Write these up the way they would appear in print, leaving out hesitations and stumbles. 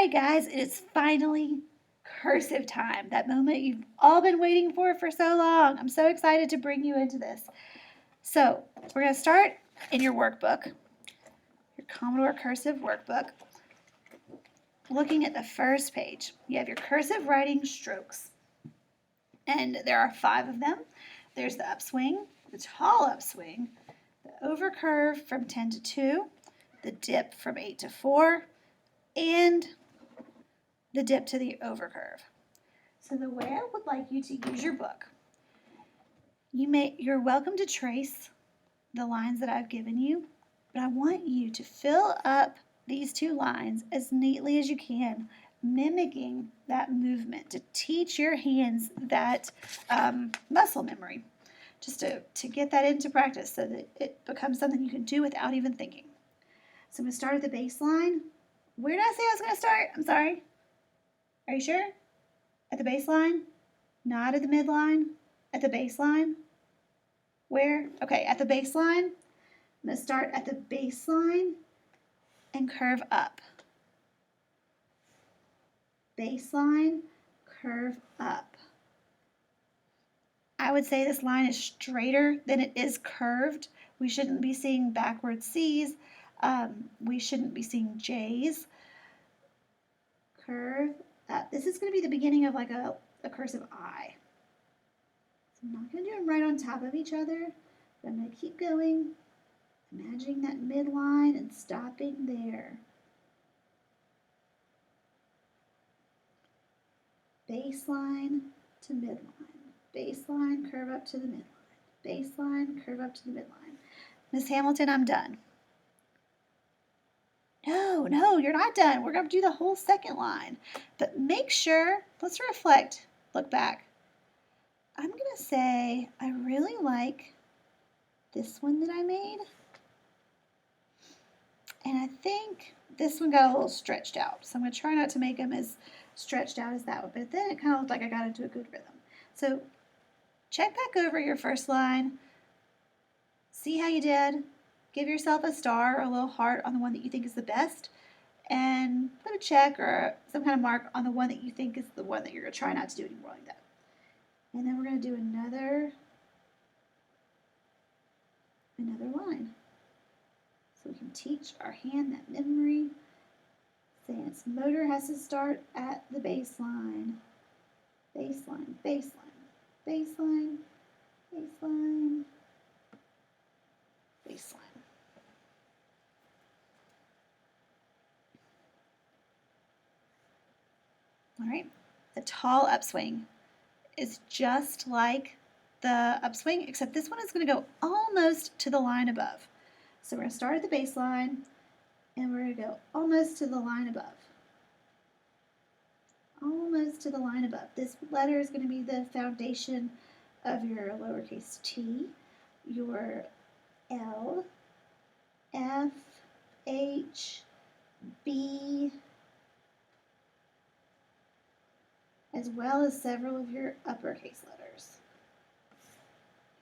Hey guys, it is finally cursive time. That moment you've all been waiting for so long. I'm so excited to bring you into this. So, we're going to start in your workbook, your Commodore Cursive workbook, looking at the first page. You have your cursive writing strokes, and there are 5 of them. There's the upswing, the tall upswing, the overcurve from 10 to 2, the dip from 8 to 4, and the dip to the overcurve. So the way I would like you to use your book, you're welcome to trace the lines that I've given you, but I want you to fill up these 2 lines as neatly as you can, mimicking that movement to teach your hands that muscle memory, just to get that into practice so that it becomes something you can do without even thinking. So I'm going to start at the baseline. Where did I say I was going to start? I'm sorry. Are you sure? At the baseline? Not at the midline? At the baseline? Where? Okay, at the baseline. I'm going to start at the baseline and curve up. Baseline, curve up. I would say this line is straighter than it is curved. We shouldn't be seeing backward C's. We shouldn't be seeing J's. Curve up. This is going to be the beginning of like a cursive I. So I'm not going to do them right on top of each other, but I'm going to keep going, imagining that midline and stopping there. Baseline to midline. Baseline, curve up to the midline. Baseline, curve up to the midline. Miss Hamilton, I'm done. No, you're not done. We're going to do the whole second line. But make sure, let's reflect, look back. I'm going to say I really like this one that I made. And I think this one got a little stretched out. So I'm going to try not to make them as stretched out as that one. But then it kind of looked like I got into a good rhythm. So check back over your first line. See how you did. Give yourself a star or a little heart on the one that you think is the best. And put a check or some kind of mark on the one that you think is the one that you're going to try not to do anymore like that. And then we're going to do another line. So we can teach our hand that memory. Saying its motor has to start at the baseline. Baseline, baseline, baseline, baseline, baseline. All right, the tall upswing is just like the upswing, except this one is going to go almost to the line above. So we're going to start at the baseline, and we're going to go almost to the line above. Almost to the line above. This letter is going to be the foundation of your lowercase t, your L, F, H, B, as well as several of your uppercase letters.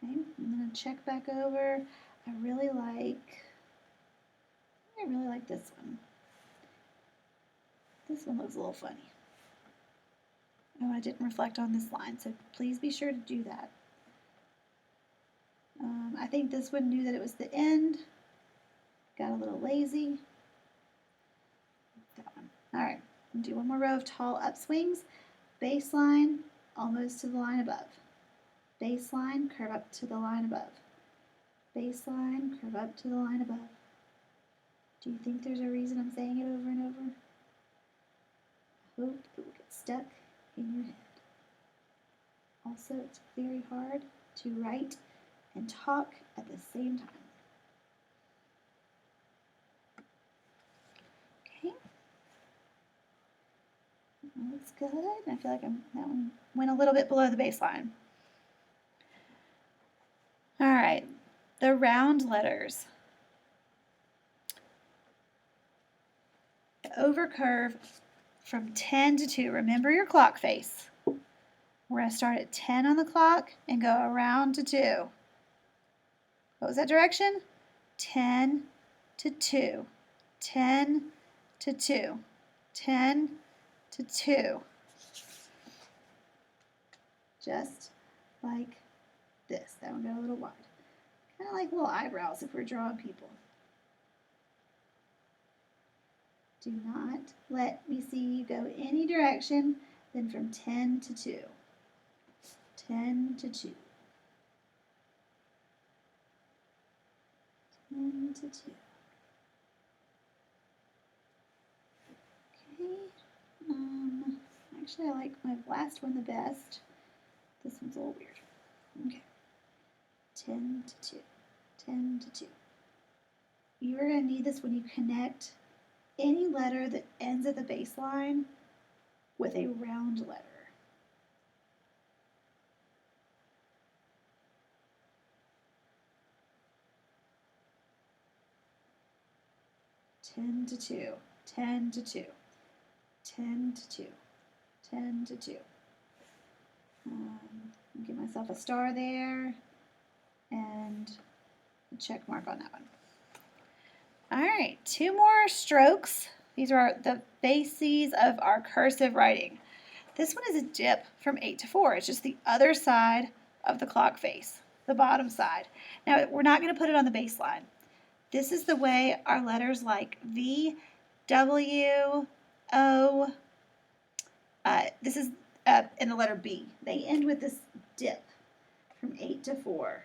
Okay, I'm going to check back over. I really like this one. This one looks a little funny. Oh, I didn't reflect on this line, so please be sure to do that. I think this one knew that it was the end. Got a little lazy. That one. All right, do one more row of tall upswings. Baseline, almost to the line above. Baseline, curve up to the line above. Baseline, curve up to the line above. Do you think there's a reason I'm saying it over and over? I hope it will get stuck in your head. Also, it's very hard to write and talk at the same time. Okay. That looks good. I feel like that one went a little bit below the baseline. All right, the round letters. The overcurve from 10 to 2. Remember your clock face. We're going to start at 10 on the clock and go around to 2. What was that direction? 10 to 2. 10 to 2. 10 to 2. Just like this. That one got a little wide. Kind of like little eyebrows if we're drawing people. Do not let me see you go any direction than from 10 to 2. 10 to 2. 10 to 2. Okay. Actually, I like my last one the best. This one's a little weird. Okay. 10 to 2. 10 to 2. You are going to need this when you connect any letter that ends at the baseline with a round letter. Ten to 2. 10 to 2. 10 to 2. 10 to 2. Give myself a star there and a check mark on that one. All right, 2 more strokes. These are the bases of our cursive writing. This one is a dip from 8 to 4. It's just the other side of the clock face, the bottom side. Now, we're not going to put it on the baseline. This is the way our letters like V, W, O, this is in the letter B. They end with this dip from 8 to 4.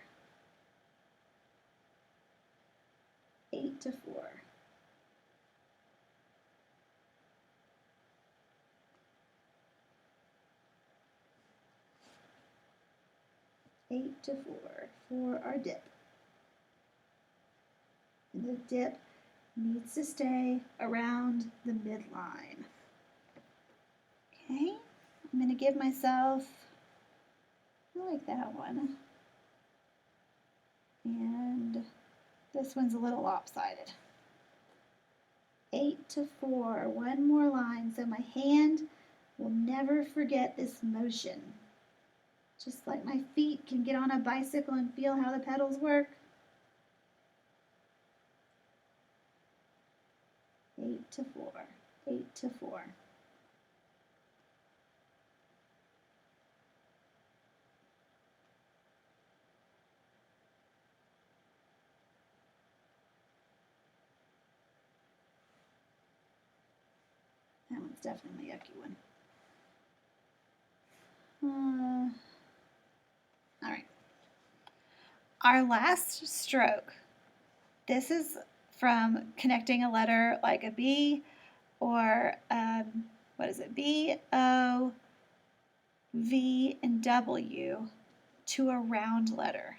8 to 4. Eight to 4 for our dip. And the dip needs to stay around the midline. Okay, I'm going to give myself, I like that one. And this one's a little lopsided. 8 to 4, one more line, so my hand will never forget this motion. Just like my feet can get on a bicycle and feel how the pedals work. 8 to 4, 8 to 4. That one's definitely a yucky one. All right. Our last stroke. This is from connecting a letter like a B or what is it? B, O, V, and W to a round letter.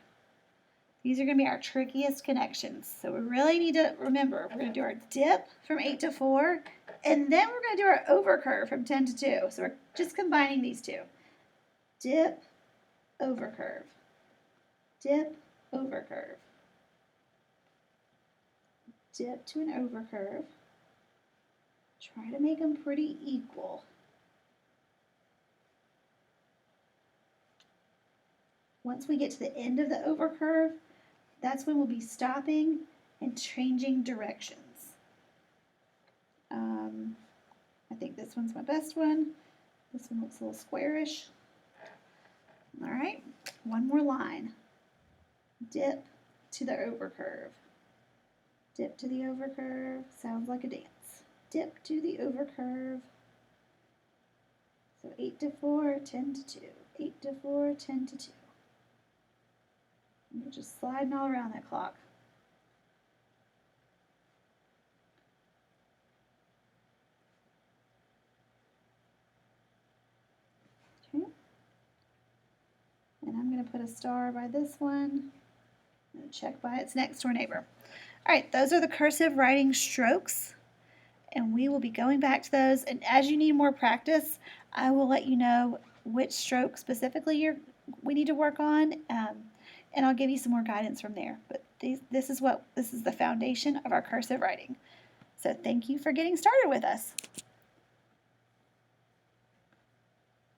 These are going to be our trickiest connections. So we really need to remember, we're going to do our dip from 8 to 4, and then we're going to do our overcurve from 10 to 2. So we're just combining these two. Dip, overcurve. Dip, overcurve. Dip to an overcurve. Try to make them pretty equal. Once we get to the end of the overcurve, that's when we'll be stopping and changing directions. I think this one's my best one. This one looks a little squarish. All right, one more line. Dip to the overcurve. Dip to the overcurve. Sounds like a dance. Dip to the overcurve. So 8 to 4, 10 to 2. 8 to 4, 10 to 2. And we're just sliding all around that clock. Okay. And I'm going to put a star by this one and check by its next door neighbor. All right, those are the cursive writing strokes, and we will be going back to those. And as you need more practice, I will let you know which stroke specifically we need to work on, and I'll give you some more guidance from there. But this is the foundation of our cursive writing. So thank you for getting started with us.